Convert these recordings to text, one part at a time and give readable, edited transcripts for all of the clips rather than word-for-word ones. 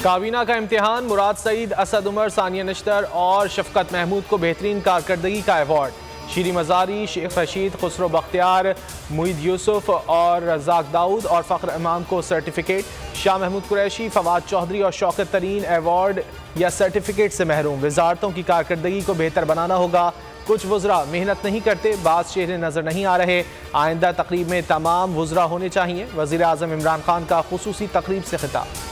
काबीना का इम्तिहान, मुराद सईद, असद उमर, सानिया नश्तर और शफकत महमूद को बेहतरीन कारकर्दगी का अवार्ड। शीरी मजारी, शेख रशीद, खुसरो बख्तियार, मुईद यूसुफ और रज़ाक दाऊद और फ़ख्र इमाम को सर्टिफिकेट। शाह महमूद कुरैशी, फवाद चौधरी और शौकत तरीन अवार्ड या सर्टिफिकेट से महरूम। वजारतों की कारकर्दगी को बेहतर बनाना होगा। कुछ वज़रा मेहनत नहीं करते, बाज़ चेहरे नजर नहीं आ रहे। आइंदा तकरीब में तमाम वज़रा होने चाहिए। वज़ीर आज़म इमरान खान का खुसूसी तकरीब से खिताब।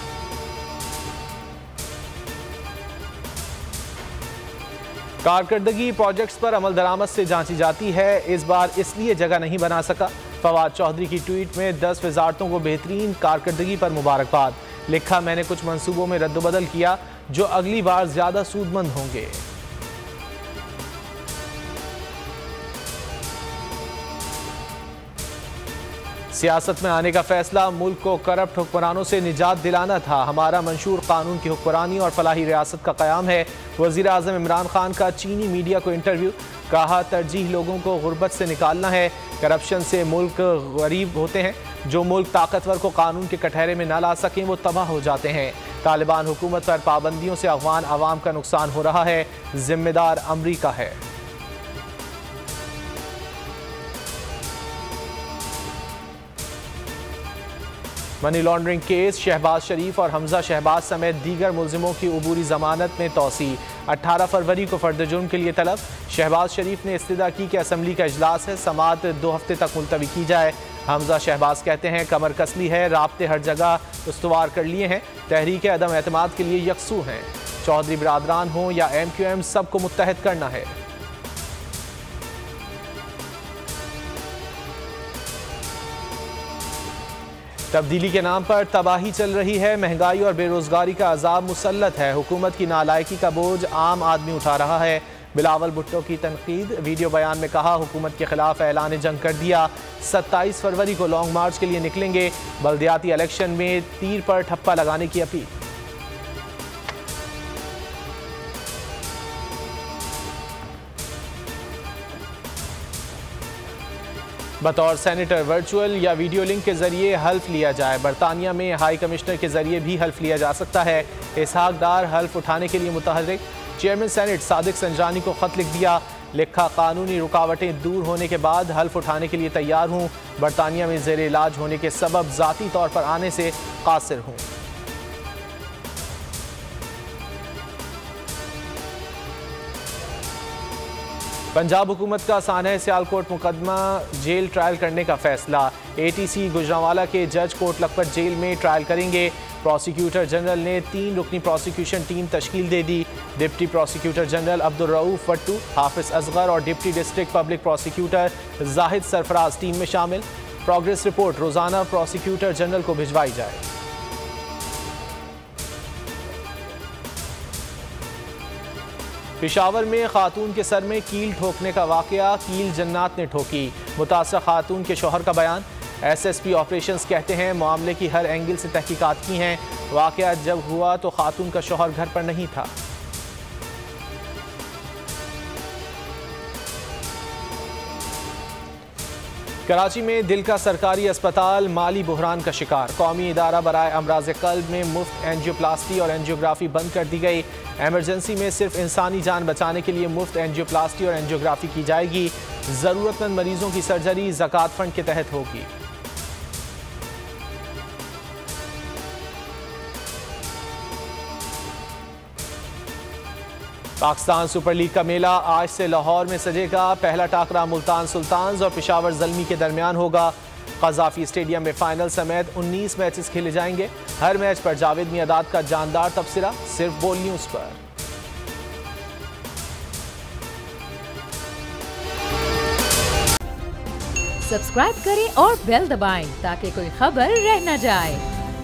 कारकर्दगी प्रोजेक्ट्स पर अमल दरामद से जांची जाती है, इस बार इसलिए जगह नहीं बना सका। फवाद चौधरी की ट्वीट में 10 वजारतों को बेहतरीन कारकर्दगी पर मुबारकबाद। लिखा, मैंने कुछ मंसूबों में रद्दबदल किया जो अगली बार ज्यादा सूदमंद होंगे। सियासत में आने का फैसला मुल्क को करप्ट हुक्मरानों से निजात दिलाना था। हमारा मंशूर कानून की हुक्मरानी और फलाही रियासत का क़याम है। वज़ीर आज़म इमरान खान का चीनी मीडिया को इंटरव्यू। कहा, तरजीह लोगों को गुर्बत से निकालना है। करप्शन से मुल्क गरीब होते हैं। जो मुल्क ताकतवर को कानून के कटहरे में न ला सकें वो तबाह हो जाते हैं। तालिबान हुकूमत पर पाबंदियों से अफगान अवाम का नुकसान हो रहा है, जिम्मेदार अमरीका है। मनी लॉन्ड्रिंग केस, शहबाज शरीफ और हमजा शहबाज समेत दीगर मुल्जिमों की उबूरी जमानत में तोसी। 18 फरवरी को फर्द जुर्म के लिए तलब। शहबाज शरीफ ने इस्तदा की कि असम्बली का इजलास है, समाअत 2 हफ्ते तक मुलतवी की जाए। हमजा शहबाज कहते हैं, कमर कसली है, राब्ते हर जगह उस्तवार कर लिए हैं, तहरीक अदम एतमाद के लिए यकसू हैं। चौधरी बिरादरान हों या MQM, सबको मुत्तहद करना है। तब्दीली के नाम पर तबाही चल रही है। महंगाई और बेरोजगारी का अजाब मुसल्लत है। हुकूमत की नालायकी का बोझ आम आदमी उठा रहा है। बिलावल भुट्टो की तनकीद। वीडियो बयान में कहा, हुकूमत के खिलाफ ऐलान जंग कर दिया। 27 फरवरी को लॉन्ग मार्च के लिए निकलेंगे। बल्दियाती इलेक्शन में तीर पर ठप्पा लगाने की अपील। बतौर सेनेटर वर्चुअल या वीडियो लिंक के जरिए हल्फ लिया जाए। बरतानिया में हाई कमिश्नर के जरिए भी हल्फ लिया जा सकता है। इसहाक डार हल्फ उठाने के लिए मुतहर्रिक। चेयरमैन सेनेट सादिक संजानी को खत लिख दिया। लिखा, कानूनी रुकावटें दूर होने के बाद हल्फ उठाने के लिए तैयार हूँ। बरतानिया में जेर इलाज होने के सबब ज़ाती तौर पर आने से कासिर हूँ। पंजाब हुकूमत का सानह सियालकोट मुकदमा जेल ट्रायल करने का फैसला। ATC गुजरांवाला के जज कोट लखपत जेल में ट्रायल करेंगे। प्रोसिक्यूटर जनरल ने 3 रुकनी प्रोसिक्यूशन टीम तश्कील दे दी। Deputy prosecutor general Abdul Rauf Wattoo, Hafiz Asghar और deputy district public prosecutor Zahid Sarfaraz team में शामिल। प्रोग्रेस रिपोर्ट रोजाना प्रोसिक्यूटर जनरल को भिजवाई जाए। पेशावर में खातून के सर में कील ठोकने का वाकया, कील जन्नात ने ठोकी। मुतासरा खातून के शौहर का बयान। SSP ऑपरेशंस कहते हैं, मामले की हर एंगल से तहकीकात की हैं। वाकया जब हुआ तो खातून का शौहर घर पर नहीं था। कराची में दिल का सरकारी अस्पताल माली बुहरान का शिकार। कौमी इदारा बराए अमराज कल्ब में मुफ्त एंजियोप्लास्टी और एंजियोग्राफी बंद कर दी गई। एमरजेंसी में सिर्फ इंसानी जान बचाने के लिए मुफ्त एंजियोप्लास्टी और एंजियोग्राफी की जाएगी। ज़रूरतमंद मरीजों की सर्जरी ज़कात फंड के तहत होगी। पाकिस्तान सुपर लीग का मेला आज से लाहौर में सजेगा। पहला टाकरा मुल्तान सुल्तान्स और पेशावर ज़ल्मी के दरमियान होगा। क़ज़ाफ़ी स्टेडियम में फाइनल समेत 19 मैचेस खेले जाएंगे। हर मैच पर जावेद मियादाद का जानदार तबसरा, सिर्फ बोल न्यूज़ पर। सब्सक्राइब करें और बेल दबाएं ताकि कोई खबर रह न जाए।